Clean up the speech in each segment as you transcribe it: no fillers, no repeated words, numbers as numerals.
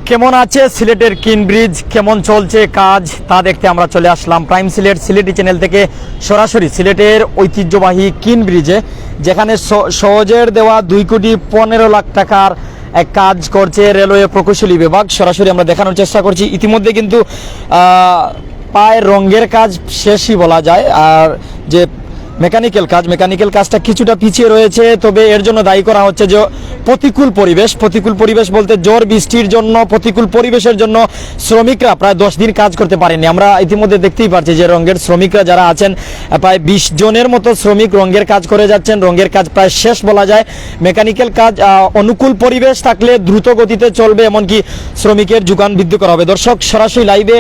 কেমন আছে সিলেটের কিন ব্রিজ, কেমন চলছে কাজ তা দেখতে আমরা চলে আসলাম প্রাইম সিলেটি চ্যানেল থেকে সরাসরি সিলেটের ঐতিহ্যবাহী কিন ব্রিজে, যেখানে সহজের দেওয়া 2,15,00,000 টাকার এক কাজ করছে রেলওয়ে প্রকৌশলী বিভাগ। সরাসরি আমরা দেখানোর চেষ্টা করছি। ইতিমধ্যে কিন্তু প্রায় রঙের কাজ শেষই বলা যায়, আর যে মেকানিক্যাল কাজটা কিছুটা পিছিয়ে রয়েছে। তবে এর জন্য দায়ী করা হচ্ছে যে প্রতিকূল পরিবেশ বলতে ঝড় বৃষ্টির জন্য, প্রতিকূল পরিবেশের জন্য শ্রমিকরা প্রায় 10 দিন কাজ করতে পারেনি। আমরা ইতিমধ্যে দেখতেই পাচ্ছি যে রঙের শ্রমিকরা যারা আছেন, প্রায় 20 জনের মতো শ্রমিক রঙের কাজ করে যাচ্ছেন। রঙের কাজ প্রায় শেষ বলা যায়। মেকানিক্যাল কাজ অনুকূল পরিবেশ থাকলে দ্রুত গতিতে চলবে, এমনকি শ্রমিকের যোগান বৃদ্ধি করা হবে। দর্শক, সরাসরি লাইভে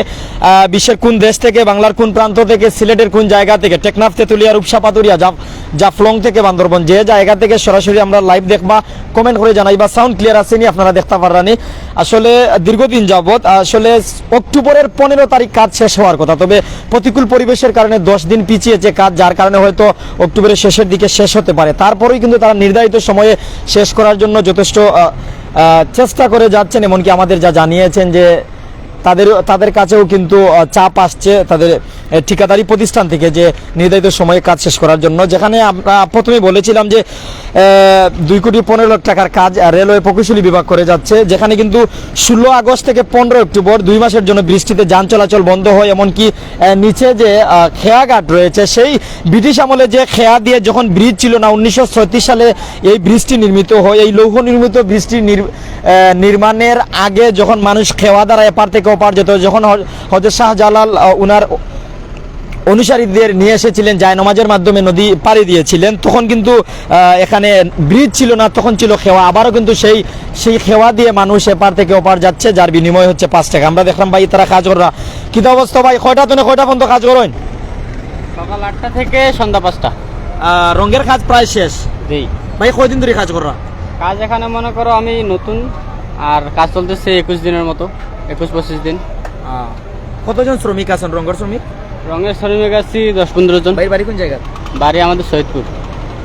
বিশ্বের কোন দেশ থেকে, বাংলার কোন প্রান্ত থেকে, সিলেটের কোন জায়গা থেকে, টেকনাফ, তেতুলিয়া, রূপসা, পাতুরিয়া, জাফলং থেকে বান্দরবন, যে জায়গা থেকে সরাসরি আমরা লাইভ দেখবা, কমেন্ট করে জানাইবা সাউন্ড ক্লিয়ার আসেনি, আপনারা দেখতে পাররানি। আসলে দীর্ঘদিন যাবত আসলে অক্টোবরের 15 তারিখ কাজ শেষ হওয়ার কথা, তবে প্রতিকূল পরিবেশের কারণে 10 দিন পিছিয়েছে কাজ, যার কারণে হয়তো অক্টোবরের শেষের দিকে শেষ হতে পারে। তারপরেই কিন্তু তারা নির্ধারিত সময়ে শেষ করার জন্য যথেষ্ট চেষ্টা করে যাচ্ছেন। এমনকি আমাদের যা জানিয়েছেন যে তাদের কাছেও কিন্তু চাপ আসছে তাদের ঠিকাদারি প্রতিষ্ঠান থেকে, যে নির্ধারিত সময়ে কাজ শেষ করার জন্য। যেখানে আমরা প্রথমে বলেছিলাম যে 2,15,00,000 টাকার কাজ রেলওয়ে প্রকৌশলী বিভাগ করে যাচ্ছে, যেখানে কিন্তু 16 আগস্ট থেকে 15 অক্টোবর 2 মাসের জন্য বৃষ্টিতে যান চলাচল বন্ধ হয়। এমনকি নিচে যে খেয়াঘাট রয়েছে, সেই ব্রিটিশ আমলে যে খেয়া দিয়ে যখন ব্রিজ ছিল না, 1936 সালে এই ব্রিজটি নির্মিত হয়। এই লৌহ নির্মিত ব্রিজটি নির্মাণের আগে যখন মানুষ খেওয়া দ্বারা এপার থেকে ওপার যেত, যখন হযরত শাহজালাল উনার অনুসারীদের নিয়ে এসেছিলেন, জায়নামাজের মাধ্যমে নদী পাড়ি দিয়েছিলেন, তখন কিন্তু এখানে ব্রিজ ছিল না, তখন ছিল খেওয়া। আবারও কিন্তু সেই খেওয়া দিয়ে মানুষ এপার থেকে ওপার যাচ্ছে, যার বিনিময় হচ্ছে 5 টাকা। আমরা দেখলাম ভাই তারা কাজ করা কি অবস্থা ভাই, কয়টা পর্যন্ত কাজ করেন? সকাল 8টা থেকে সন্ধ্যা 5টা। রঙের কাজ প্রায় শেষ। জি ভাই, কয়দিন ধরে কাজ করা? কাজ এখানে মনে করো আমি নতুন, আর কাজ চলতেছে 21 দিনের মতো, 21-25 দিন। কতজন শ্রমিক আছেন রঙের শ্রমিক? রঙের শ্রমিক আছি 10-15 জন। ভাই বাড়ি কোন জায়গা? বাড়ি আমাদের সৈয়দপুর।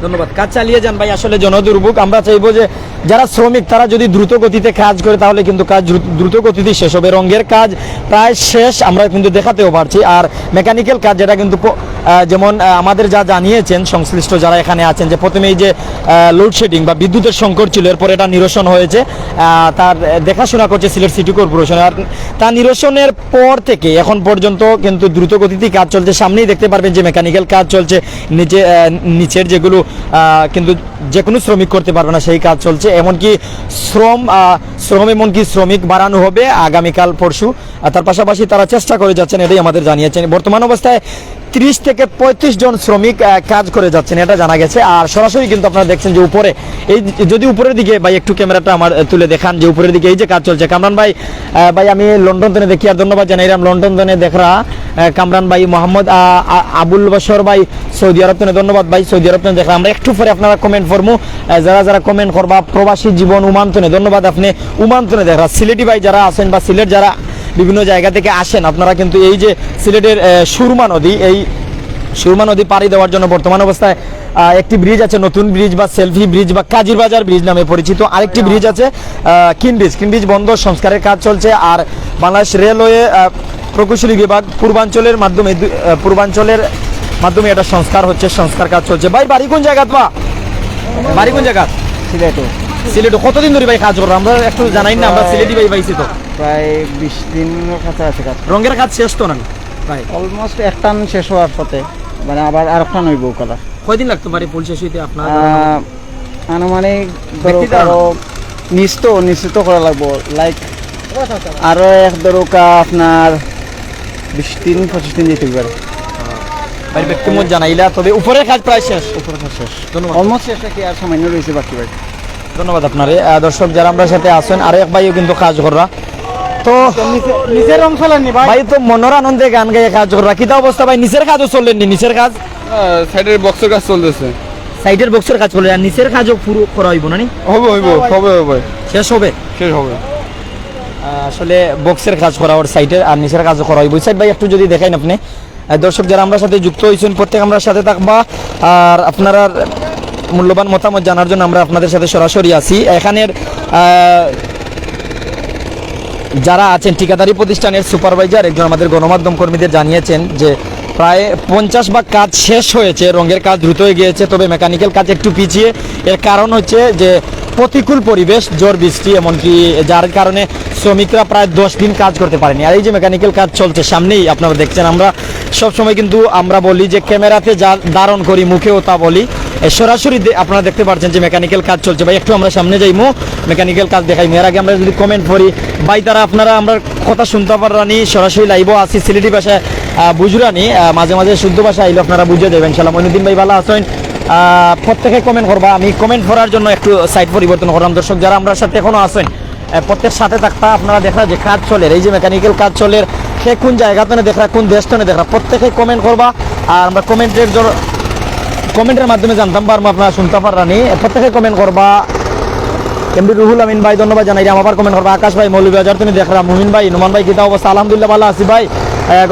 ধন্যবাদ, কাজ চালিয়ে যান ভাই। আসলে জনদুর্ভোগ, আমরা চাইবো যে যারা শ্রমিক তারা যদি দ্রুত গতিতে কাজ করে তাহলে কিন্তু কাজ দ্রুত গতিতে শেষ হবে। রঙের কাজ প্রায় শেষ, আমরা কিন্তু দেখাতেও পারছি। আর মেকানিক্যাল কাজ যেটা কিন্তু যেমন আমাদের যা জানিয়েছেন সংশ্লিষ্ট যারা এখানে আছেন, যে প্রথমেই যে লোডশেডিং বা বিদ্যুতের সংকট ছিল, এরপর এটা নিরসন হয়েছে, তার দেখাশোনা করছে সিলেট সিটি কর্পোরেশন। আর তার নিরসনের পর থেকে এখন পর্যন্ত কিন্তু দ্রুত গতিতেই কাজ চলছে। সামনেই দেখতে পারবেন যে মেকানিক্যাল কাজ চলছে, নিচের যেগুলো কিন্তু যে কোনো শ্রমিক করতে পারবে না সেই কাজ চলছে। এমনকি এমনকি শ্রমিক বাড়ানো হবে আগামীকাল পরশু। তার পাশাপাশি তারা চেষ্টা করে যাচ্ছেন, এটাই আমাদের জানিয়েছেন। বর্তমান অবস্থায় 30 থেকে 35 জন শ্রমিক কাজ করে যাচ্ছেন, এটা জানা গেছে। আর সরাসরি কিন্তু আপনারা দেখছেন যে উপরে, এই যদি উপরের দিকে ভাই একটু ক্যামেরাটা আমার তুলে দেখান, যে উপরের দিকে এই যে কাজ চলছে। কামরান ভাই, আমি লন্ডন থেকে দেখি, আর ধন্যবাদ জানাইলাম লন্ডন থেকে দেখরা কামরান ভাই, মোহাম্মদ আবুল বশর ভাই সৌদি আরব থেকে ধন্যবাদ ভাই, সৌদি আরব থেকে দেখলাম। আমরা একটু পরে আপনারা কমেন্ট করবো, যারা কমেন্ট করবা। প্রবাসী জীবন উমান্তনে ধন্যবাদ, আপনি উমান্তনে দেখরা। সিলেটি ভাই যারা আছেন বা সিলেট যারা বিভিন্ন জায়গা থেকে আসেন, আপনারা কিন্তু এই যে সিলেটের সুরমা নদী পাড়ি দেওয়ার জন্য বর্তমান অবস্থায় একটি ব্রিজ আছে, নতুন ব্রিজ বা সেলফি ব্রিজ বা কাজীর বাজার ব্রিজ নামে পরিচিত। আরেকটি ব্রিজ আছে কিন ব্রিজ বন্ধ, সংস্কারের কাজ চলছে। আর বাংলাদেশ রেলওয়ে প্রকৌশলী বিভাগ পূর্বাঞ্চলের মাধ্যমে এটা সংস্কার কাজ চলছে। ভাই বাড়ি কোন জায়গা? বাড়ি কোন জায়গা? সিলেট। কতদিন ধরে ভাই কাজ করো? আমরা একটু জানাই না, আমরা সিলেটি ভাই পাইছি তো প্রায় 20 দিনের কাছে আছে কাজ। রঙের কাজ শেষ তো না ভাই? অলমোস্ট একটান শেষ হওয়ার পথে, মানে আবার আরেকটান হইব করা। কয়দিন লাগতে পারে ফুল শেষ হইতে আপনার? আনুমানিক ধরো আরো নিশ্চিত করা লাগবো, লাইক আরো ধরোকা আপনার 20-25 দিন যেতে পারে। ভাই ব্যক্তিমত জানাইলা, তবে উপরের কাজ প্রায় শেষ। ধন্যবাদ, অলমোস্ট শেষ, কি আর সামান্য রয়েছে বাকি ভাই। ধন্যবাদ আপনারে। দর্শক যারা আমরা সাথে আসেন, আর এক ভাইও কিন্তু কাজ করা, তো নিচের রং চলেননি ভাই তো মনের আনন্দে গান গাইয়ে কাজ করা। কি অবস্থা ভাই? নিচের কাজও চললেননি? নিচের কাজ সাইডের বক্সের কাজ চলতেছে, সাইডের বক্সের কাজ চলে, আর নিচের কাজও পুরো করা হইব না? হবে শেষ হবে। আসলে বক্সের কাজ করা ওর সাইডের, আর নিচের কাজও করা হইব। সাইড ভাই একটু যদি দেখাইন আপনি। দর্শক যারা আমরা সাথে যুক্ত হয়েছেন, প্রত্যেক আমরা সাথে থাকবা, আর আপনারা মূল্যবান মতামত জানার জন্য আমরা আপনাদের সাথে সরাসরি আছি। এখানের যারা আছেন ঠিকাদারি প্রতিষ্ঠানের সুপারভাইজার একজন আমাদের গণমাধ্যম কর্মীদের জানিয়েছেন যে প্রায় 50 ভাগ কাজ শেষ হয়েছে, রঙের কাজ দ্রুত হয়ে গিয়েছে, তবে মেকানিক্যাল কাজ একটু পিছিয়ে। এর কারণ হচ্ছে যে প্রতিকূল পরিবেশ, ঝড় বৃষ্টি, এমনকি যার কারণে শ্রমিকরা প্রায় 10 দিন কাজ করতে পারেনি। আর এই যে মেকানিক্যাল কাজ চলছে সামনেই আপনারা দেখছেন, আমরা সবসময় কিন্তু আমরা বলি যে ক্যামেরাতে যা ধারণ করি মুখেও তা বলি। সরাসরি আপনারা দেখতে পাচ্ছেন যে মেকানিক্যাল কাজ চলছে। ভাই একটু আমরা সামনে যাইমু, মেকানিক্যাল কাজ দেখাই। এর আগে আমরা যদি কমেন্ট করি ভাই, তারা আপনারা আমরা কথা শুনতে পারানি, সরাসরি লাইভও আসি সিলেটি ভাষায় বুঝরানি, মাঝে মাঝে শুদ্ধ ভাষা আইলে আপনারা বুঝে দেবেন ইনশাআল্লাহ। মইনুদ্দিন ভাই ভালো আছেন? প্রত্যেকে কমেন্ট করবা, আমি কমেন্ট করার জন্য একটু সাইড পরিবর্তন করলাম। দর্শক যারা আমরা সাথে এখনো আছেন প্রত্যেক সাথে থাকতা, আপনারা দেখা যে কাজ চলে, এই যে মেকানিক্যাল কাজ চলে, সে কোন জায়গাতে দেখা, কোন দেশটানে দেখা, প্রত্যেকে কমেন্ট করবা। আর আমরা কমেন্টের মাধ্যমে জানতাম পারবো, আপনারা শুনতে পারানি। প্রত্যেকে কমেন্ট করবা। এমডি রুহুল আমিন ভাই ধন্যবাদ জানাই, আমার কমেন্ট করবা। আকাশ ভাই মৌলভীবাজার তুমি দেখলাম, মুমিন ভাই, নুমান ভাই কিতা অবস্থা? আলহামদুলিল্লাহ ভালো আছি ভাই।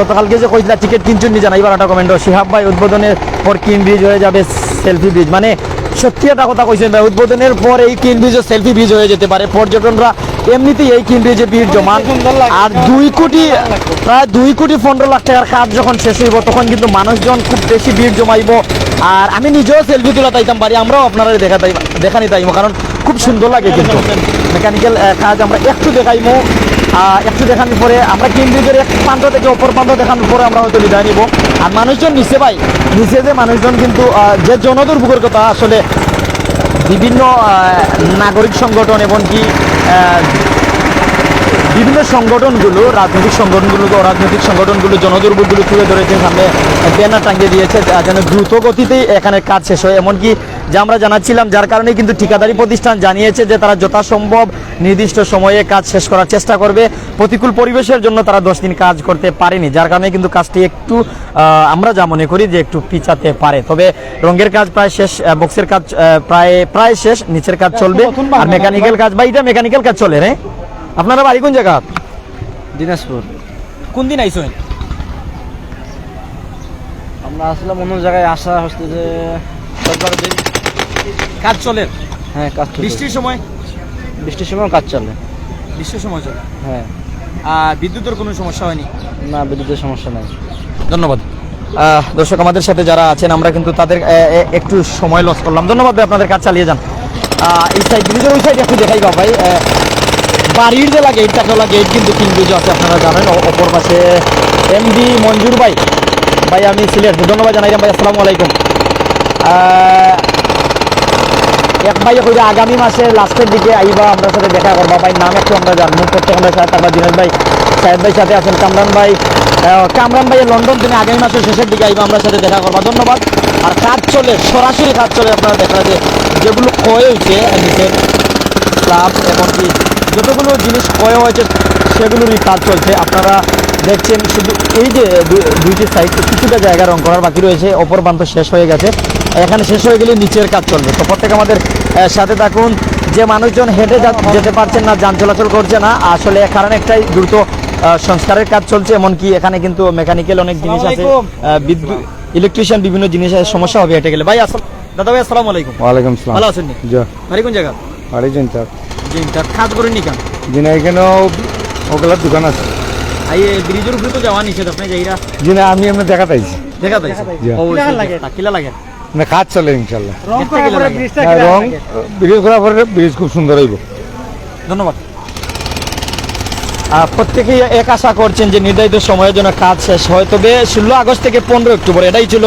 গতকালকে যে কইছিলা টিকিট কিনছুন নি জানাইবার একটা কমেন্ট। শিহাব ভাই উদ্বোধনের পর কিন ব্রিজ হয়ে যাবে সেলফি ব্রিজ, মানে সত্যি একটা কথা কইছেন ভাই, উদ্বোধনের পর এই কিন ব্রিজও সেলফি ব্রিজ হয়ে যেতে পারে। পর্যটনরা এমনিতেই এই কিন ব্রিজে ভিড় জমান। আর প্রায় 2 কোটি 15 লাখ টাকার কাজ যখন শেষ হইব তখন কিন্তু মানুষজন খুব বেশি ভিড় জমাইব। আর আমি নিজেও সেলফি তোলা তাইতাম পারি, আমরাও আপনারা দেখানি তাইব, কারণ খুব সুন্দর লাগে। কিন্তু মেকানিক্যাল কাজ আমরা একটু দেখাইমো, একটু দেখানোর পরে আমরা কিন ব্রিজের এক প্রান্ত থেকে অপর প্রান্ত দেখানোর পরে আমরা হয়তো বিদায় নিব। আর মানুষজন নিচে ভাই, নিচে যে মানুষজন কিন্তু যে জনদুর্ভোগের কথা আসলে বিভিন্ন নাগরিক সংগঠন এমনকি বিভিন্ন সংগঠনগুলো, রাজনৈতিক সংগঠনগুলো জনদুর্ভোগগুলো তুলে ধরেছে, সামনে ব্যানার টাঙিয়ে দিয়েছে যেন দ্রুত গতিতেই এখানে কাজ শেষ হয়। এমনকি যা আমরা জানাচ্ছিলাম, যার কারণে কিন্তু ঠিকাদারি প্রতিষ্ঠান জানিয়েছে যে তারা যথাসম্ভব নির্দিষ্ট সময়ে কাজ শেষ করার চেষ্টা করবে। প্রতিকূল পরিবেশের জন্য তারা 10 দিন কাজ করতে পারেনি, যার কারণে কিন্তু কাজটি একটু আমরা যা মনে করি যে একটু পিছাতে পারে। তবে রঙের কাজ প্রায় শেষ, বক্সের কাজ প্রায় শেষ, নিচের কাজ চলবে। আর মেকানিক্যাল কাজ, ভাই এটা মেকানিক্যাল কাজ চলে রে। আপনারা বাড়ি কোন জায়গা? দিনাজপুর। কোন দিন আইসেন? আমরা আসলাম অন্য জায়গায়, আসা হচ্ছে যে কাজ চলে? হ্যাঁ কাজ চলে। বৃষ্টির সময় কাজ চলে। বৃষ্টির সময় চলে? হ্যাঁ। আর বিদ্যুতের কোনো সমস্যা হয়নি? না, বিদ্যুতের সমস্যা নাই। ধন্যবাদ। দর্শক আমাদের সাথে যারা আছেন আমরা কিন্তু তাদের একটু সময় লস করলাম। ধন্যবাদ ভাই, আপনাদের কাজ চালিয়ে যান। এই সাইড ব্রিজের ওই সাইড একটু দেখাই গা ভাই, বাড়ির যে গেট, টাকলা গেট কিন্তু কিং ব্রিজ আছে, আপনারা জানেন। অপর পাশে এমডি মঞ্জুর ভাই, আমি সিলেট, ধন্যবাদ জানাইলাম ভাই, আসসালামু আলাইকুম। এক ভাই কইরা আগামী মাসের লাস্টের দিকে আইবা, আমরা সাথে দেখা করবা ভাই, নাম একটু আমরা জানবো। প্রত্যেক আমরা সাথে থাকবা, দিনেশ ভাই, সাহেব ভাই সাথে আছেন, কামরান ভাই লন্ডন, তিনি আগামী মাসের শেষের দিকে আইবা, আমরা সাথে দেখা করবা। ধন্যবাদ। আর কাজ চলে, সরাসরি কাজ চলে, আপনারা দেখা যে যেগুলো ক্ষয় হয়েছে নিচের স্ল্যাব এমনকি যতগুলো জিনিস ক্ষয় হয়েছে সেগুলোরই কাজ চলছে। আপনারা দেখছেন শুধু এই যে দুইটি সাইড, কিছুটা জায়গা রং করার বাকি রয়েছে, অপর প্রান্ত শেষ হয়ে গেছে, এখানে শেষ হয়ে গেলে নিচের কাজ চলবে। তো প্রত্যেক আমাদের সাথে থাকুন। যে মানুষজন হেঁটে যেতে পারছেন না, যান চলাচল করছে না, আসলে কারণ একটাই, দ্রুত সংস্কারের কাজ চলছে। এমনকি এখানে কিন্তু মেকানিক্যাল অনেক জিনিস আছে, বিদ্যুৎ, ইলেকট্রিশিয়ান, বিভিন্ন জিনিসের সমস্যা হবে হেঁটে গেলে। ভাই দাদা ভাই আসসালামু আলাইকুম। ওয়ালাইকুম আসসালাম। ভালো আছেন? বাড়ি কোন জায়গা? বাড়ি চিন্তার কাজ করেননি কেন? জিনা এখানেও ওগুলার দোকান আছে। এই ব্রিজের উপরে তো যাওয়া নিষেধ, আপনি যাইরা জিনা আমি এমনি দেখা পাইছি। দেখা পাইছি? কিলা লাগে না, কাজ চলে ইনশাল্লাহ। রং ব্রিজ করার পরে ব্রিজ খুব সুন্দর হইব। ধন্যবাদ। প্রত্যেকেই এক আশা করছেন যে নির্ধারিত সময়ের জন্য কাজ শেষ হয়। তবে 16 আগস্ট থেকে 15 অক্টোবর এটাই ছিল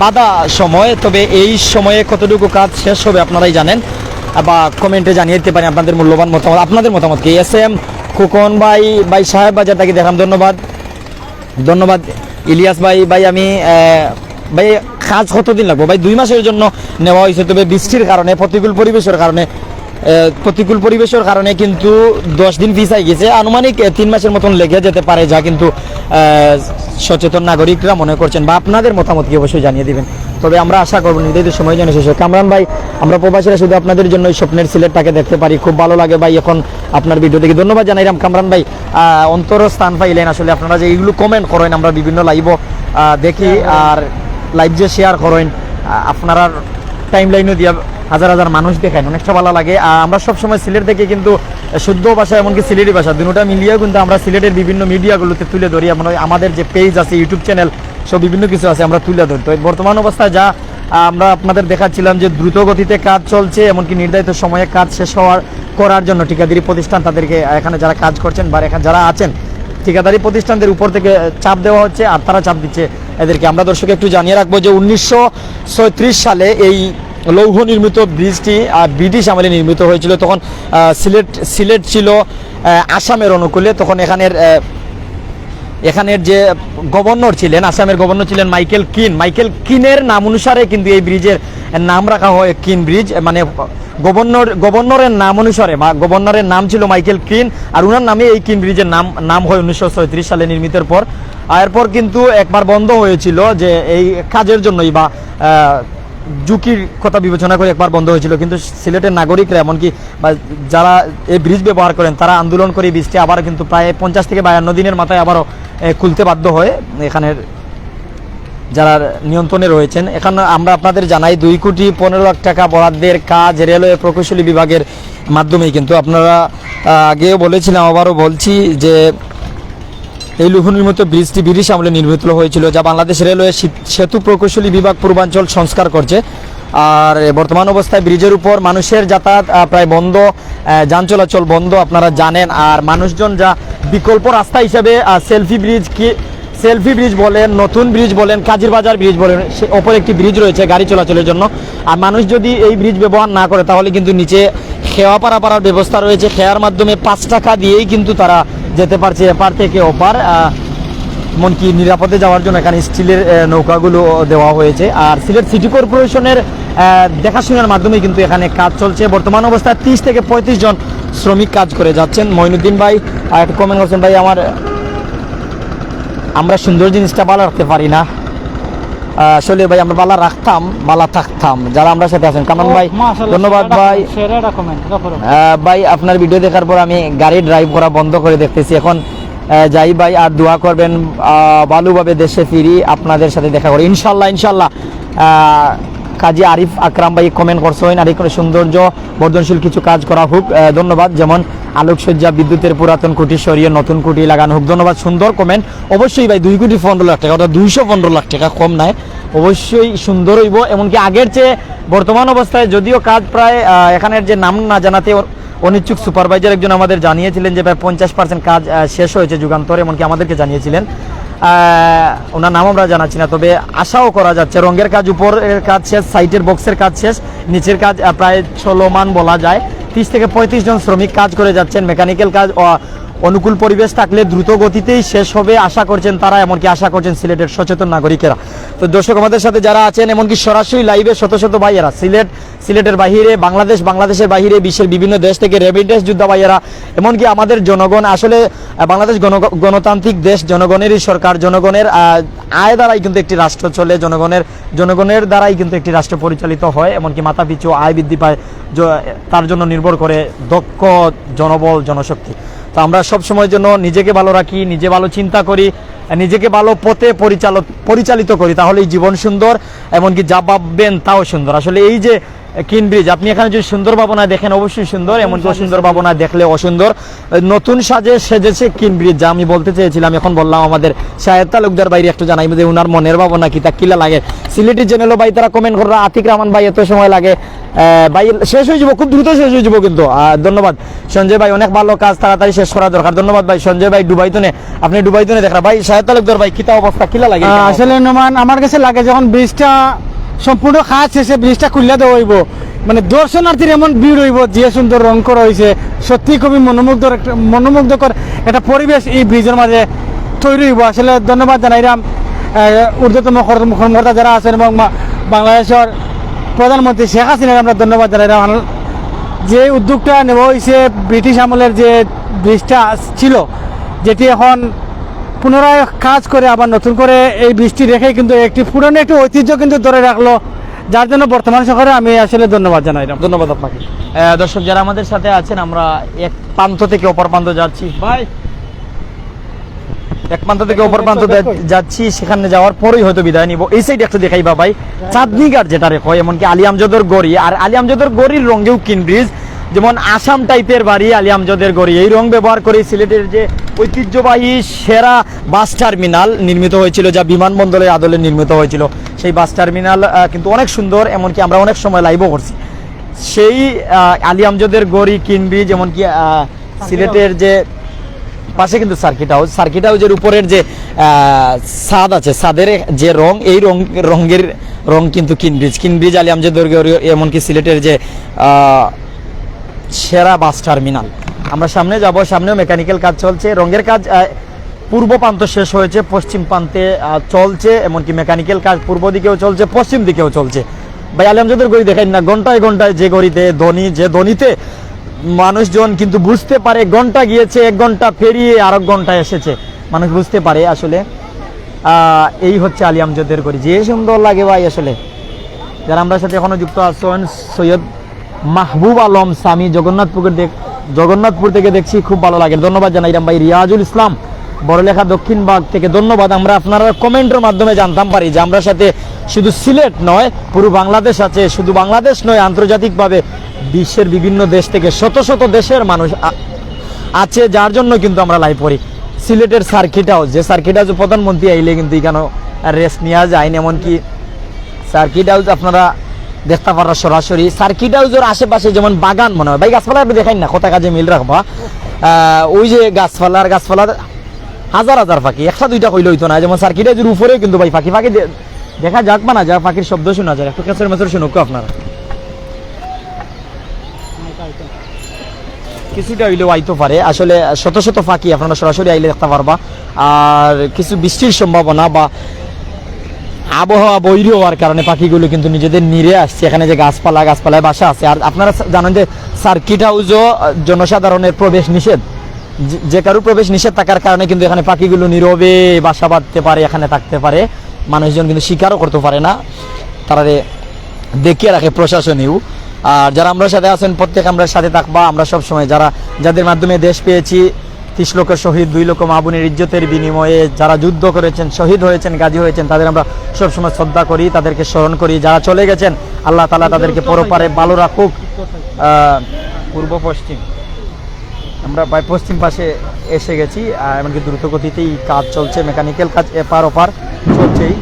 বাধা সময়। তবে এই সময়ে কতটুকু কাজ শেষ হবে আপনারাই জানেন, বা কমেন্টে জানিয়ে দিতে পারেন আপনাদের মূল্যবান মতামত। আপনাদের মতামত কি? SM খোকন ভাই সাহেব বাজার তাকে দেখাম, ধন্যবাদ। ইলিয়াস ভাই আমি ভাই কাজ কতদিন লাগবে ভাই? 2 মাসের জন্য নেওয়া হয়েছে, তবে বৃষ্টির কারণে, প্রতিকূল পরিবেশের কারণে কিন্তু 10 দিন পিছাই গেছে। আনুমানিক 3 মাসের মতন লেগে যেতে পারে, যা কিন্তু সচেতন নাগরিকরা মনে করছেন। বা আপনাদের মতামত কি অবশ্যই জানিয়ে দিবেন। তবে আমরা আশা করবো নির্ধারিত সময় যেন শেষ হয়। কামরান ভাই, আমরা প্রবাসীরা শুধু আপনাদের জন্য স্বপ্নের সিলেটটাকে দেখতে পারি, খুব ভালো লাগে ভাই এখন আপনার ভিডিও দেখি। ধন্যবাদ জানাইলাম কামরান ভাই, অন্তর স্থান পাইলেন। আসলে আপনারা যে এইগুলো কমেন্ট করেন, আমরা বিভিন্ন লাইভও দেখি, আর লাইভ যে শেয়ার করেন, আপনারা টাইম লাইনও দিয়া হাজার হাজার মানুষ দেখেন, অনেকটা ভালো লাগে। আর আমরা সবসময় সিলেট থেকে কিন্তু শুদ্ধ ভাষা এমনকি সিলেটি ভাষা দুটোটা মিলিয়েও কিন্তু আমরা সিলেটের বিভিন্ন মিডিয়াগুলোতে তুলে ধরি, এমন আমাদের যে পেজ আছে, ইউটিউব চ্যানেল, সব বিভিন্ন কিছু আছে, আমরা তুলে ধরি। তো বর্তমান অবস্থায় যা আমরা আপনাদের দেখাচ্ছিলাম যে দ্রুত গতিতে কাজ চলছে, এমনকি নির্ধারিত সময়ে কাজ শেষ করার জন্য ঠিকাদারি প্রতিষ্ঠান তাদেরকে এখানে যারা কাজ করছেন বা এখানে যারা আছেন ঠিকাদারি প্রতিষ্ঠানদের উপর থেকে চাপ দেওয়া হচ্ছে, আর তারা চাপ দিচ্ছে এদেরকে। আমরা দর্শক একটু জানিয়ে রাখবো যে 1936 সালে এই লৌহ নির্মিত ব্রিজটি ব্রিটিশ আমলে নির্মিত হয়েছিল। তখন সিলেট ছিল আসামের অনুকূলে। তখন এখানের যে গভর্নর ছিলেন, আসামের গভর্নর ছিলেন মাইকেল কিনের নাম অনুসারে কিন্তু এই ব্রিজের নাম রাখা হয় কিন ব্রিজ। মানে গভর্নরের নাম অনুসারে, গভর্নরের নাম ছিল মাইকেল কিন, আর উনার নামে এই কিন ব্রিজের নাম হয় 1936 সালে নির্মিতের পর। এরপর কিন্তু একবার বন্ধ হয়েছিল, যে এই কাজের জন্যই বা ঝুঁকির কথা বিবেচনা করে একবার বন্ধ হয়েছিল। কিন্তু সিলেটের নাগরিকরা এমনকি বা যারা এই ব্রিজ ব্যবহার করেন তারা আন্দোলন করে ব্রিজটি আবার কিন্তু প্রায় 50 থেকে 52 দিনের মাথায় আবারও খুলতে বাধ্য হয় এখানের যারা নিয়ন্ত্রণে রয়েছেন। এখানে আমরা আপনাদের জানাই 2,15,00,000 টাকা বরাদ্দের কাজ রেলওয়ে প্রকৌশলী বিভাগের মাধ্যমেই কিন্তু আপনারা আগেও বলেছিলাম, আবারও বলছি যে এই লৌহ নির্মিত ব্রিজটি ব্রিটিশ আমলে নির্মিত হয়েছিল, যা বাংলাদেশ রেলওয়ে সেতু প্রকৌশলী বিভাগ পূর্বাঞ্চল সংস্কার করছে। আর বর্তমান অবস্থায় ব্রিজের উপর মানুষের যাতায়াত প্রায় বন্ধ, যান চলাচল বন্ধ আপনারা জানেন। আর মানুষজন যা বিকল্প রাস্তা হিসেবে সেলফি ব্রিজ বলেন, নতুন ব্রিজ বলেন, কাজীর বাজার ব্রিজ বলেন, সে ওপর একটি ব্রিজ রয়েছে গাড়ি চলাচলের জন্য। আর মানুষ যদি এই ব্রিজ ব্যবহার না করে তাহলে কিন্তু নিচে খেওয়া পারার ব্যবস্থা রয়েছে। খেয়ার মাধ্যমে 5 টাকা দিয়েই কিন্তু তারা যেতে পারছে এপার থেকে ওপার। এমনকি নিরাপদে যাওয়ার জন্য এখানে স্টিলের নৌকাগুলো দেওয়া হয়েছে। আর সিলেট সিটি কর্পোরেশনের দেখাশোনার মাধ্যমে কিন্তু এখানে কাজ চলছে। বর্তমান অবস্থায় 30 থেকে 35 জন শ্রমিক কাজ করে যাচ্ছেন। মঈনুদ্দিন ভাই একটা কমেন্ট করছেন, ভাই আমরা সুন্দর জিনিসটা ভালো রাখতে পারি না, আসলে ভাই আমরা বালা রাখতাম, বালা থাকতাম। যারা আমরা সাথে আছেন, কামান ভাই ধন্যবাদ ভাই। ভাই আপনার ভিডিও দেখার পর আমি গাড়ি ড্রাইভ করা বন্ধ করে দেখতেছি, এখন যাই ভাই। আর দোয়া করবেন ভালোভাবে দেশে ফিরি, আপনাদের সাথে দেখা করি ইনশাল্লাহ। কাজী আরিফ আকরাম ভাই কমেন্ট করছেন, আর কোনো সৌন্দর্য বর্ধনশীল কিছু কাজ করা হোক, ধন্যবাদ। যেমন আলোকসজ্জা, বিদ্যুতের পুরাতন খুঁটি সরিয়ে নতুন খুঁটি লাগানো হোক, ধন্যবাদ। সুন্দর কমেন্ট। অবশ্যই ভাই 2,15,00,000 টাকা, অর্থাৎ 215,00,000 টাকা কম নাই, অবশ্যই সুন্দর হইব। এমনকি আগের চেয়ে বর্তমান অবস্থায় যদিও কাজ প্রায় এখানের যে নাম না জানাতে অনিচ্ছুক সুপারভাইজার একজন আমাদের জানিয়েছিলেন যে প্রায় 50% কাজ শেষ হয়েছে যুগান্তর, এমনকি আমাদেরকে জানিয়েছিলেন। ওনার নাম আমরা জানাচ্ছি না, তবে আশাও করা যাচ্ছে রঙের কাজ, উপরের কাজ শেষ, সাইটের বক্সের কাজ শেষ, নিচের কাজ প্রায় চলমান বলা যায়। 30 থেকে 35 জন শ্রমিক কাজ করে যাচ্ছেন। মেকানিক্যাল কাজ অনুকূল পরিবেশ থাকলে দ্রুত গতিতেই শেষ হবে আশা করছেন তারা, এমনকি আশা করছেন সিলেটের সচেতন নাগরিকেরা। তো দর্শক আমাদের সাথে যারা আছেন, এমনকি সরাসরি লাইভে শত ভাইয়েরা সিলেটের বাহিরে, বাংলাদেশের বাহিরে, বিশ্বের বিভিন্ন দেশ থেকে রেমিটেন্স যোদ্ধা ভাইয়েরা, এমনকি আমাদের জনগণ, আসলে বাংলাদেশ গণতান্ত্রিক দেশ, জনগণেরই সরকার, জনগণের আয় দ্বারাই কিন্তু একটি রাষ্ট্র চলে, জনগণের দ্বারাই কিন্তু একটি রাষ্ট্র পরিচালিত হয়। এমনকি মাথাপিছু আয় বৃদ্ধি পায়, তার জন্য নির্ভর করে দক্ষ জনবল, জনশক্তি। তো আমরা সব সময়ের জন্য নিজেকে ভালো রাখি, নিজে ভালো চিন্তা করি, নিজেকে ভালো পথে পরিচালিত করি, তাহলেই জীবন সুন্দর, এমনকি যা ভাববেন তাও সুন্দর। আসলে এই যে কিন ব্রিজ, আপনি এখানে যদি সুন্দর ভাবনায় দেখেন অবশ্যই সুন্দর, এমনকি অসুন্দর ভাবনায় দেখলে অসুন্দর। নতুন সেজেছে কিন ব্রিজ, যা আমি বলতে চেয়েছিলাম এখন বললাম। আমাদের শাহেদ তালুকদার বাইরে একটু জানাইব যে উনার মনের ভাবনা কি, তা কিলা লাগে। সিলেটি চ্যানেলও ভাই তারা কমেন্ট করলো, আতিক রহমান ভাই এত সময় লাগে ভাই, শেষ হয়ে যাব, খুব দ্রুত শেষ হয়ে যাব কিন্তু। ধন্যবাদ সঞ্জয় ভাই, অনেক ভালো কাজ, তাড়াতাড়ি শেষ করা দরকার, ধন্যবাদ ভাই। সঞ্জয় ভাই আপনি ডুবাইতনে দেখা ভাই। শাহেদ তালুকদার ভাই কিতা অবস্থা, কিলা লাগে? আসলে নোমান আমার কাছে লাগে যখন ব্রিজটা সম্পূর্ণ কাজ শেষে ব্রিজটা খুললে দেওয়া হইব, মানে দর্শনার্থীর এমন ভিড় হইব, যে সুন্দর রং করা হয়েছে, সত্যি খুবই মনোমুগ্ধকর একটা পরিবেশ এই ব্রিজের মাঝে তৈরি হইব। আসলে ধন্যবাদ জানাইলাম ঊর্ধ্বতম কর্মকর্তা যারা আছেন এবং বাংলাদেশের প্রধানমন্ত্রী শেখ হাসিনার আমরা ধন্যবাদ জানাইলাম। যে উদ্যোগটা নেওয়া হয়েছে, ব্রিটিশ আমলের যে ব্রিজটা ছিল, যেটি এখন পুনরায় কাজ করে আবার নতুন করে এই বৃষ্টি রেখে কিন্তু একটি পুরনো একটি ঐতিহ্য কিন্তু ধরে রাখলো, যার জন্য বর্তমান সরকারে আমি আসলে ধন্যবাদ জানাই। ধন্যবাদ আপনাকে। দর্শক যারা আমাদের সাথে আছেন, আমরা এক প্রান্ত থেকে অপর প্রান্ত যাচ্ছি ভাই। এক প্রান্ত থেকে অপর প্রান্ত যাচ্ছি, সেখানে যাওয়ার পরেই হয়তো বিদায় নিব। এই সাইড একটু দেখাইবা ভাই, চাঁদনি ঘাট যেটা রেখো, এমনকি আলী আমজদের গড়ি, আর আলী আমজদের গড়ির রঙেও কিন ব্রিজ, যেমন আসাম টাইপের বাড়ি আলী আমজদের গড়ি, এই রং ব্যবহার করে সিলেটের যে ঐতিহ্যবাহী সেরা বাস টার্মিনাল নির্মিত হয়েছিল, যা বিমানবন্দরের আদলে নির্মিত হয়েছিল। সেই বাস টার্মিনাল কিন্তু অনেক সুন্দর, এমনকি আমরা অনেক সময় লাইভও করছি। সেই আলী আমজদের গড়ি কিন ব্রিজ, এমনকি সিলেটের যে পাশে কিন্তু সার্কিট হাউসের উপরের যে ছাদ আছে, ছাদের যে রং, এই রঙের রং কিন্তু কিন ব্রিজ আলী আমজদের গড়ি, এমনকি সিলেটের যে সেরা বাস টার্মিনাল। আমরা সামনে যাব, সামনেও মেকানিক্যাল কাজ চলছে, রঙের কাজ পূর্ব প্রান্ত শেষ হয়েছে, পশ্চিম প্রান্তে চলছে, এমনকি মেকানিক্যাল কাজ পূর্ব দিকেও চলছে, পশ্চিম দিকেও চলছে। ভাই আলী আমজদের গড়ি দেখাই না, ঘন্টায় ঘন্টায় যে গড়িতে ধ্বনিতে মানুষজন কিন্তু বুঝতে পারে ঘন্টা গিয়েছে, 1 ঘন্টা পেরিয়ে আরেক ঘন্টা এসেছে, মানুষ বুঝতে পারে আসলে। এই হচ্ছে আলী আমজদের গড়ি, যে সুন্দর লাগে ভাই আসলে। যারা আমরা সাথে এখনো যুক্ত আছেন, সৈয়দ মাহবুব আলম সামি জগন্নাথপুর থেকে দেখছি, খুব ভালো লাগে, ধন্যবাদ জানাইলাম ভাই। রিয়াজুল ইসলাম বড়লেখা দক্ষিণ বাগ থেকে ধন্যবাদ। আমরা আপনারা কমেন্টের মাধ্যমে জানতাম পারি যে আমরা সাথে শুধু সিলেট নয়, পুরো বাংলাদেশ আছে, শুধু বাংলাদেশ নয়, আন্তর্জাতিকভাবে বিশ্বের বিভিন্ন দেশ থেকে শত শত দেশের মানুষ আছে, যার জন্য কিন্তু আমরা লাইভ করি। সিলেটের সার্কিট হাউস, যে সার্কিট হাউসে প্রধানমন্ত্রী আইলে কিন্তু এখানে রেস্ট নেওয়া যায়, এমনকি সার্কিট হাউস আপনারা দেখতে পারা সরাসরি। সার্কিট হাউসের আশেপাশে যেমন বাগান মনে হয় ভাই, গাছপালা আপনি দেখাই না, কথা কাজে মিল রাখবা। ওই যে গাছপালার হাজার হাজার পাখি, 1-2টা কইলে হইতো না। যেমন সার্কিট হাউসের উপরে কিন্তু ভাই পাখি দেখা যাক বা না যাক, পাখির শব্দ শোনা যায়, একটু ক্যাচের মেচের শুনুক আপনারা, কিছুটা হইলেও আইতে পারে। আসলে শত শত পাখি আপনারা সরাসরি আইলে দেখতে পারবা। আর কিছু বৃষ্টির সম্ভাবনা বা আবহাওয়া বৈরী হওয়ার কারণে পাখিগুলো কিন্তু নিজেদের নিরে আসছে। এখানে যে গাছপালায় বাসা আছে। আর আপনারা জানেন যে সার্কিট হাউসও জনসাধারণের প্রবেশ নিষেধ, যে কারো প্রবেশ নিষেধ থাকার কারণে কিন্তু এখানে পাখিগুলো নীরবে বাসা বাঁধতে পারে, এখানে থাকতে পারে, মানুষজন কিন্তু শিকারও করতে পারে না, তারা দেখিয়ে রাখে প্রশাসনেও। আর যারা আমরা সাথে আছেন, প্রত্যেক আমরা সাথে থাকবা। আমরা সবসময় যাদের মাধ্যমে দেশ পেয়েছি, 30 লক্ষ শহীদ, 2 লক্ষ মা বোনের ইজ্জতের বিনিময়ে যারা যুদ্ধ করেছেন, শহীদ হয়েছেন, গাজী হয়েছেন, তাদের আমরা সবসময় শ্রদ্ধা করি, তাদেরকে স্মরণ করি। যারা চলে গেছেন, আল্লাহ তাআলা তাদেরকে পরপারে ভালো রাখুক। পূর্ব পশ্চিম, আমরা পশ্চিম পাশে এসে গেছি, এমনকি দ্রুত গতিতেই কাজ চলছে, মেকানিক্যাল কাজ এপার ওপার চলছেই।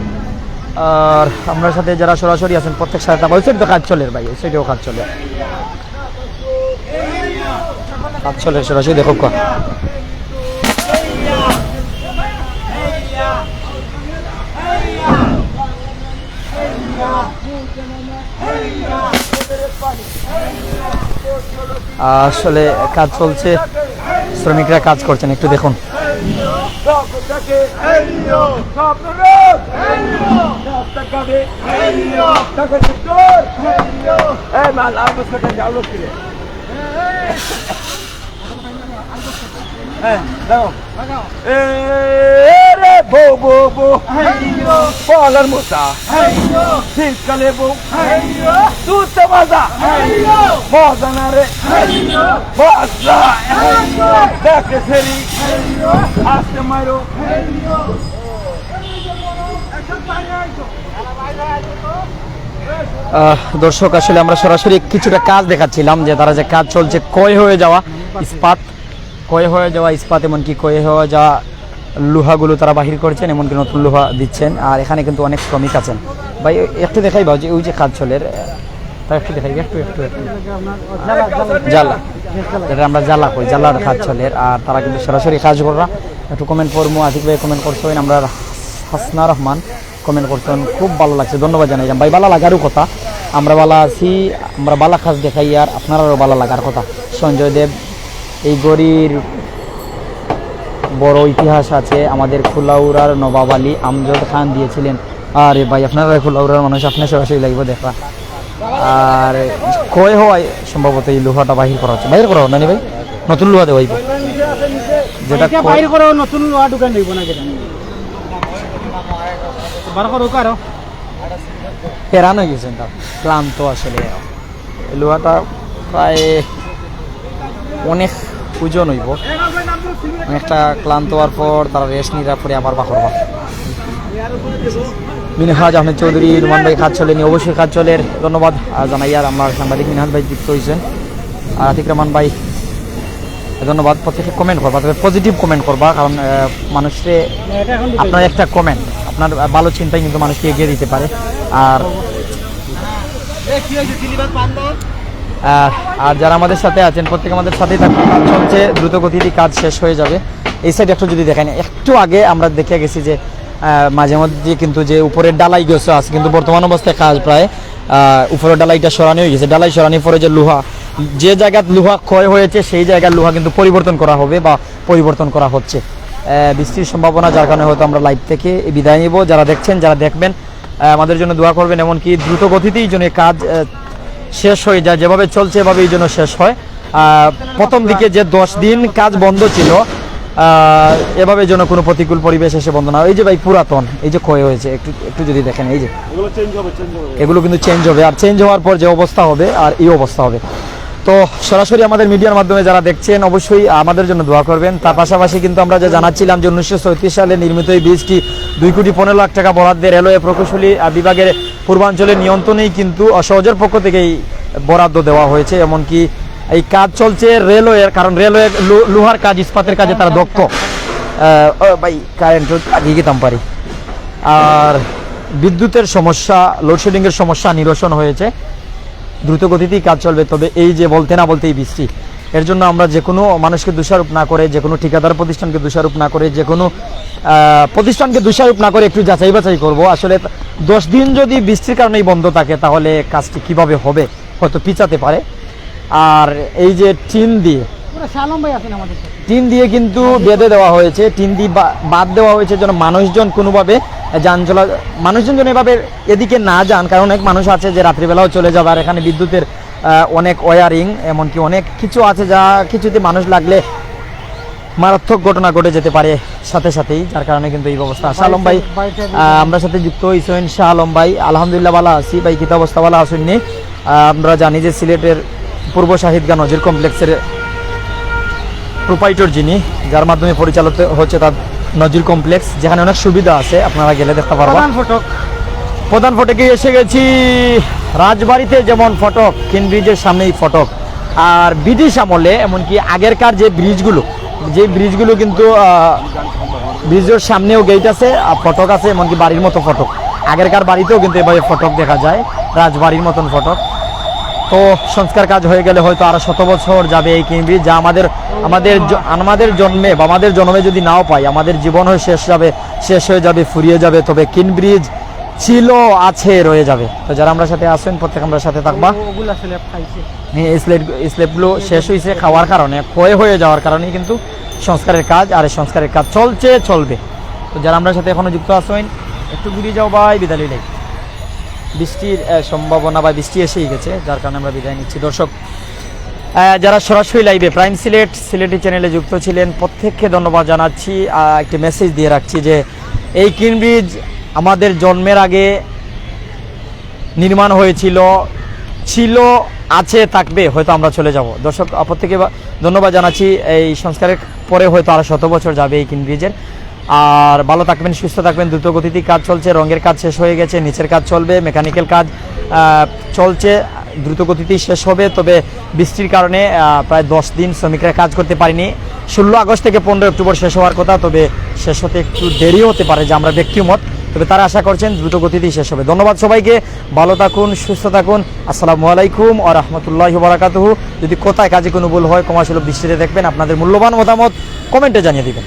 আর আমরা সাথে যারা সরাসরি আছেন প্রত্যেক সাথে ওই সাইড তো কাজ চলে ভাই, ওই সাইডেও কাজ চলে সরাসরি দেখো। আসলে কাজ চলছে, শ্রমিকরা কাজ করছেন, একটু দেখুন। Polar musa, silkale bu, tutte maza, bozanare, boza, deke seri, aste mairo. দর্শক, আসলে আমরা সরাসরি কিছুটা কাজ দেখাচ্ছিলাম, যে তারা যে কাজ চলছে, ক্ষয় হয়ে যাওয়া ইস্পাত, এমনকি ক্ষয় হয়ে যাওয়া লোহাগুলো তারা বাহির করছেন, এমনকি নতুন লোহা দিচ্ছেন। আর এখানে কিন্তু অনেক শ্রমিক আছেন ভাই, একটু দেখাই ভাই যে ওই যে কাজ চলে, একটু দেখাই, একটু জ্বালা, যেটা আমরা জ্বালা কই, জ্বালার কাজ চলে। আর তারা কিন্তু সরাসরি কাজ করা। একটু কমেন্ট করবো, আতিক ভাই কমেন্ট করছেন, আমরা হাসনা রহমান কমেন্ট করছেন, খুব ভালো লাগছে, ধন্যবাদ জানাইলাম ভাই। ভালো লাগারও কথা, আমরা ভালো আছি, আমরা ভালো কাজ দেখাই, আর আপনারাও ভালো লাগার কথা। সঞ্জয় দেব, এই গড়ির বড় ইতিহাস আছে, আমাদের খুলাউড়ার নবাব আলী আমজদ খান দিয়েছিলেন। আরে ভাই, আপনারা খুলাউড়ার মানুষ, আপনার সরাসরি লাগবে দেখা। আর ক্ষয় হওয়ায় সম্ভবত এই লোহাটা বাহির করা হচ্ছে, বাহির করা হবে না ভাই, নতুন লোহা দেওয়া যেটা বাহির করা, নতুন লোহা দোকান দিব না, যেটা বার করো কারো হেরান হয়ে গেছেন, তার ক্লান্ত। আসলে লোহাটা প্রায় অনেক ওজন হইব, অনেকটা ক্লান্ত হওয়ার পর তারা রেস্ট নিয়ে পরে আবার বাহরবা। মিনহাজ আহমেদ চৌধুরী, রুমান ভাই কাজ চলেনি, অবশ্যই কাজ চলের ধন্যবাদ জানাই। আর আমার সাংবাদিক মিনহাজ ভাই যুক্ত হয়েছেন, আর আতিক রহমান ভাই ধন্যবাদ। প্রত্যেকে কমেন্ট করবা, তবে পজিটিভ কমেন্ট করবা, কারণ মানুষকে আপনার একটা কমেন্ট, আপনার ভালো চিন্তাই কিন্তু মানুষকে এগিয়ে দিতে পারে। আর আর যারা আমাদের সাথে আছেন প্রত্যেকে আমাদের সাথেই থাকবে। কাজ চলছে, দ্রুত গতিতে কাজ শেষ হয়ে যাবে। এই সাইড একটু যদি দেখাই না, একটু আগে আমরা দেখে গেছি যে মাঝে মধ্যে কিন্তু যে উপরের ডালাই গেছে আছে, কিন্তু বর্তমান অবস্থায় কাজ প্রায় উপরের ডালাইটা সরানো হয়ে গেছে। ডালাই সরানোর পরে যে লোহা, যে জায়গায় লোহা ক্ষয় হয়েছে সেই জায়গার লোহা কিন্তু পরিবর্তন করা হবে বা পরিবর্তন করা হচ্ছে। বৃষ্টির সম্ভাবনা, যার কারণে হয়তো আমরা লাইভ থেকে বিদায় নিব। যারা দেখছেন, যারা দেখবেন, আমাদের জন্য দোয়া করবেন, এমনকি দ্রুত গতিতেই যেন কাজ শেষ হয়ে যায়। যেভাবে চলছে এভাবেই যেন শেষ হয়। প্রথম দিকে যে 10 দিন কাজ বন্ধ ছিল, এভাবে যেন কোনো প্রতিকূল পরিবেশ এসে বন্ধ না হয়। এই যে ভাই পুরাতন, এই যে ক্ষয় হয়েছে, একটু একটু যদি দেখেন, এই যে এগুলো কিন্তু চেঞ্জ হবে, আর চেঞ্জ হওয়ার পর যে অবস্থা হবে আর এই অবস্থা হবে। তো সরাসরি আমাদের মিডিয়ার মাধ্যমে যারা দেখছেন অবশ্যই আমাদের জন্য দোয়া করবেন। তার পাশাপাশি কিন্তু আমরা যে জানাচ্ছিলাম যে 1934 সালে নির্মিত এই ব্রিজটি 2,15,00,000 টাকা বরাদ্দে রেলওয়ে প্রকৌশলী বিভাগের পূর্বাঞ্চলের নিয়ন্ত্রণেই কিন্তু সহজের পক্ষ থেকেই বরাদ্দ দেওয়া হয়েছে। এমনকি এই কাজ চলছে রেলওয়ের, কারণ রেলওয়ে লোহার কাজ, ইস্পাতের কাজে তারা দক্ষ। ভাই কারেন্ট আগে গেতাম পারি। আর বিদ্যুতের সমস্যা, লোডশেডিংয়ের সমস্যা নিরসন হয়েছে, দ্রুত গতিতেই কাজ চলবে। তবে এই যে বলতে না বলতেই বৃষ্টি, এর জন্য আমরা যে কোনো মানুষকে দোষারোপ না করে, যে কোনো ঠিকাদার প্রতিষ্ঠানকে দোষারোপ না করে, যে কোনো প্রতিষ্ঠানকে দোষারোপ না করে একটু যাচাই বাছাই করবো। আসলে 10 দিন যদি বৃষ্টির কারণেই বন্ধ থাকে তাহলে কাজটি কিভাবে হবে, হয়তো পিছাতে পারে। আর এই যে টিন দিয়ে কিন্তু বেঁধে দেওয়া হয়েছে, টিন দিয়ে বাদ দেওয়া হয়েছে যেন মানুষজন কোনোভাবে মানুষজন যেন এভাবে এদিকে না যান। কারণ অনেক মানুষ আছে যে রাত্রিবেলাও চলে যাবে, আর এখানে বিদ্যুতের অনেক ওয়ারিং, এমনকি অনেক কিছু আছে যা কিছুতে মানুষ লাগলে মারাত্মক ঘটনা ঘটে যেতে পারে সাথে সাথেই, যার কারণে কিন্তু এই ব্যবস্থা। শাহ আলম ভাই আমরা সাথে যুক্ত হয়েছেন। শাহ আলম ভাই, আলহামদুলিল্লাহ ভালো আছি ভাই, কিতা অবস্থা? ভালো আসেননি? আমরা জানি যে সিলেটের পূর্ব শাহিদগাঁ নজির কমপ্লেক্সের প্রোপাইটর যিনি, যার মাধ্যমে পরিচালিত হচ্ছে তার নজির কমপ্লেক্স, যেখানে অনেক সুবিধা আছে, আপনারা গেলে দেখতে পারবেন। প্রধান ফটকে এসে গেছি। রাজবাড়িতে যেমন ফটক, কিন ব্রিজের সামনেই ফটক। আর ব্রিটিশ আমলে এমনকি আগেরকার যে ব্রিজগুলো কিন্তু ব্রিজের সামনেও গেট আছে, ফটক আছে, এমনকি বাড়ির মতো ফটক। আগেরকার বাড়িতেও কিন্তু এভাবে ফটক দেখা যায়, রাজবাড়ির মতন ফটক। তো সংস্কার কাজ হয়ে গেলে হয়তো আরো 100 বছর যাবে এই কিন ব্রিজ, যা আমাদের জন্মে বা আমাদের জন্মে যদি নাও পাই, আমাদের জীবন হয়ে শেষ হয়ে যাবে, ফুরিয়ে যাবে। তবে কিন ব্রিজ ছিল, আছে, রয়ে যাবে। তো যারা আমরা সাথে আসবেন প্রত্যেক আমরা সাথে থাকবা। এই স্ল্যাবগুলো শেষ হয়েছে খাওয়ার কারণে, ক্ষয় হয়ে যাওয়ার কারণেই কিন্তু সংস্কারের কাজ, আর এই সংস্কারের কাজ চলবে। তো যারা আমরা সাথে এখনো যুক্ত আসবেন একটু ঘুরিয়ে যাও ভাই, বিদায় নিলেই। বৃষ্টির সম্ভাবনা বা বৃষ্টি এসেই গেছে, যার কারণে আমরা বিদায় নিচ্ছি। দর্শক যারা সরাসরি লাইভে প্রাইম সিলেটি চ্যানেলে যুক্ত ছিলেন প্রত্যেককে ধন্যবাদ জানাচ্ছি। একটি মেসেজ দিয়ে রাখছি যে এই কিন ব্রিজ আমাদের জন্মের আগে নির্মাণ হয়েছিল, আছে, থাকবে, হয়তো আমরা চলে যাব। দর্শক প্রত্যেকে ধন্যবাদ জানাচ্ছি। এই সংস্কারের পরে হয়তো আরো 100 বছর যাবে এই কিন ব্রিজের। আর ভালো থাকবেন, সুস্থ থাকবেন। দ্রুত গতিতে কাজ চলছে, রঙের কাজ শেষ হয়ে গেছে, নিচের কাজ চলবে, মেকানিক্যাল কাজ চলছে, দ্রুত গতিতেই শেষ হবে। তবে বৃষ্টির কারণে প্রায় 10 দিন শ্রমিকরা কাজ করতে পারেনি। 16 আগস্ট থেকে 15 অক্টোবর শেষ হওয়ার কথা, তবে শেষ হতে একটু দেরি হতে পারে, যে আমরা ব্যক্তিমত। তবে তারা আশা করছেন দ্রুত গতিতেই শেষ হবে। ধন্যবাদ সবাইকে, ভালো থাকুন, সুস্থ থাকুন। আসসালামু আলাইকুম ওয়া রাহমাতুল্লাহি ওয়া বারাকাতুহু। যদি কোথায় কাজে কোনো ভুল হয় ক্ষমাসুলভ দৃষ্টিতে দেখবেন। আপনাদের মূল্যবান মতামত কমেন্টে জানিয়ে দিবেন।